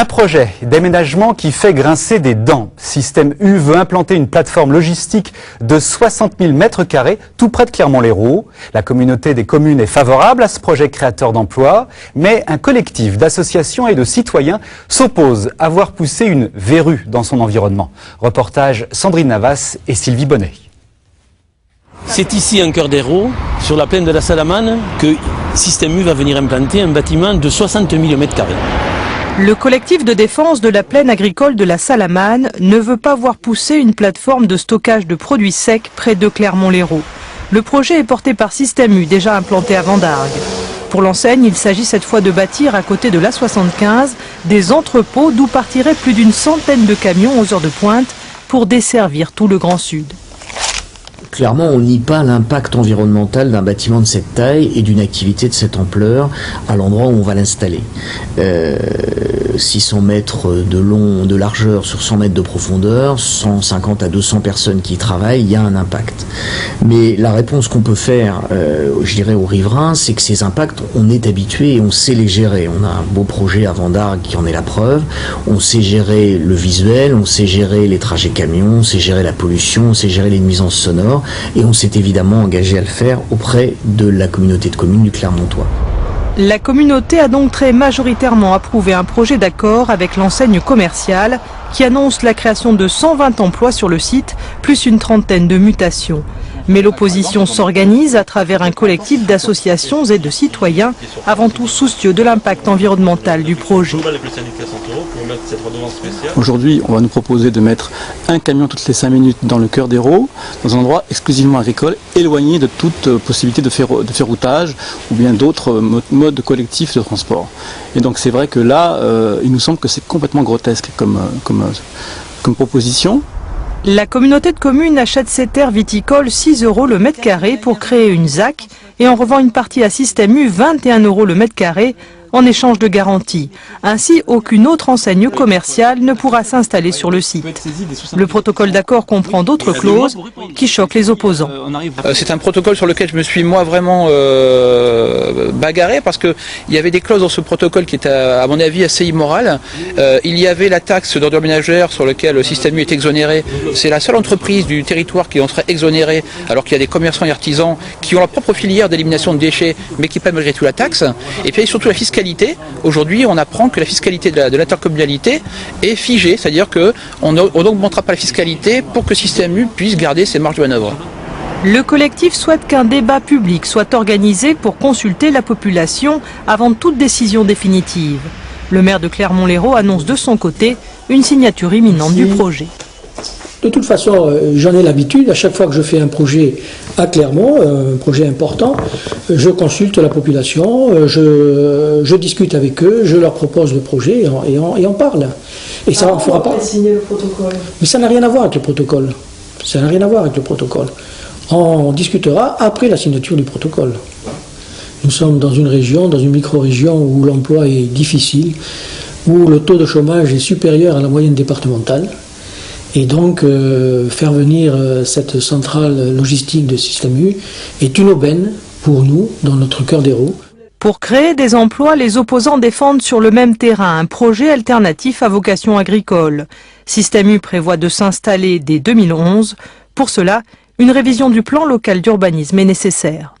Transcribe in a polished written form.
Un projet d'aménagement qui fait grincer des dents. Système U veut implanter une plateforme logistique de 60 000 mètres carrés tout près de Clermont-Lérault. La communauté des communes est favorable à ce projet créateur d'emplois, mais un collectif d'associations et de citoyens s'oppose à voir pousser une verrue dans son environnement. Reportage Sandrine Navas et Sylvie Bonnet. C'est ici, en cœur d'Hérault, sur la plaine de la Salamane, que Système U va venir implanter un bâtiment de 60 000 mètres carrés. Le collectif de défense de la plaine agricole de la Salamane ne veut pas voir pousser une plateforme de stockage de produits secs près de Clermont-Lérault. Le projet est porté par Système U, déjà implanté à Vendargues. Pour l'enseigne, il s'agit cette fois de bâtir à côté de l'A75 des entrepôts d'où partiraient plus d'une centaine de camions aux heures de pointe pour desservir tout le Grand Sud. Clairement, on nie pas l'impact environnemental d'un bâtiment de cette taille et d'une activité de cette ampleur à l'endroit où on va l'installer. 600 mètres de largeur sur 100 mètres de profondeur, 150 à 200 personnes qui y travaillent, il y a un impact. Mais la réponse qu'on peut faire, je dirais aux riverains, c'est que ces impacts, on est habitué et on sait les gérer. On a un beau projet à Vendargues qui en est la preuve. On sait gérer le visuel, on sait gérer les trajets camions, on sait gérer la pollution, on sait gérer les nuisances sonores. Et on s'est évidemment engagé à le faire auprès de la communauté de communes du Clermontois. La communauté a donc très majoritairement approuvé un projet d'accord avec l'enseigne commerciale qui annonce la création de 120 emplois sur le site, plus une trentaine de mutations. Mais l'opposition s'organise à travers un collectif d'associations et de citoyens, avant tout soucieux de l'impact environnemental du projet. Aujourd'hui, on va nous proposer de mettre un camion toutes les 5 minutes dans le cœur d'Hérault, dans un endroit exclusivement agricole, éloigné de toute possibilité de ferroutage ou bien d'autres modes collectifs de transport. Et donc c'est vrai que là, il nous semble que c'est complètement grotesque comme proposition. La communauté de communes achète ses terres viticoles 6 € le mètre carré pour créer une ZAC et en revend une partie à Système U 21 € le mètre carré en échange de garantie. Ainsi, aucune autre enseigne commerciale ne pourra s'installer sur le site. Le protocole d'accord comprend d'autres clauses qui choquent les opposants. C'est un protocole sur lequel je me suis moi vraiment bagarré parce qu'il y avait des clauses dans ce protocole qui étaient à mon avis assez immorales. Il y avait la taxe d'ordure ménagère sur laquelle le Système U est exonéré. C'est la seule entreprise du territoire qui en serait exonérée alors qu'il y a des commerçants et artisans qui ont leur propre filière d'élimination de déchets mais qui paient malgré tout la taxe. Et puis surtout la fiscalité. Aujourd'hui, on apprend que la fiscalité de l'intercommunalité est figée, c'est-à-dire qu'on n'augmentera pas la fiscalité pour que Système U puisse garder ses marges de manœuvre. Le collectif souhaite qu'un débat public soit organisé pour consulter la population avant toute décision définitive. Le maire de Clermont-Lérault annonce de son côté une signature imminente du projet. De toute façon, j'en ai l'habitude, à chaque fois que je fais un projet à Clermont, un projet important, je consulte la population, je discute avec eux, je leur propose le projet et on parle. Et ça ne fera pas. Signer le protocole. Mais ça n'a rien à voir avec le protocole. Ça n'a rien à voir avec le protocole. On discutera après la signature du protocole. Nous sommes dans une région, dans une micro-région où l'emploi est difficile, où le taux de chômage est supérieur à la moyenne départementale. Et donc, faire venir cette centrale logistique de Système U est une aubaine pour nous, dans notre cœur d'Hérault. Pour créer des emplois, les opposants défendent sur le même terrain un projet alternatif à vocation agricole. Système U prévoit de s'installer dès 2011. Pour cela, une révision du plan local d'urbanisme est nécessaire.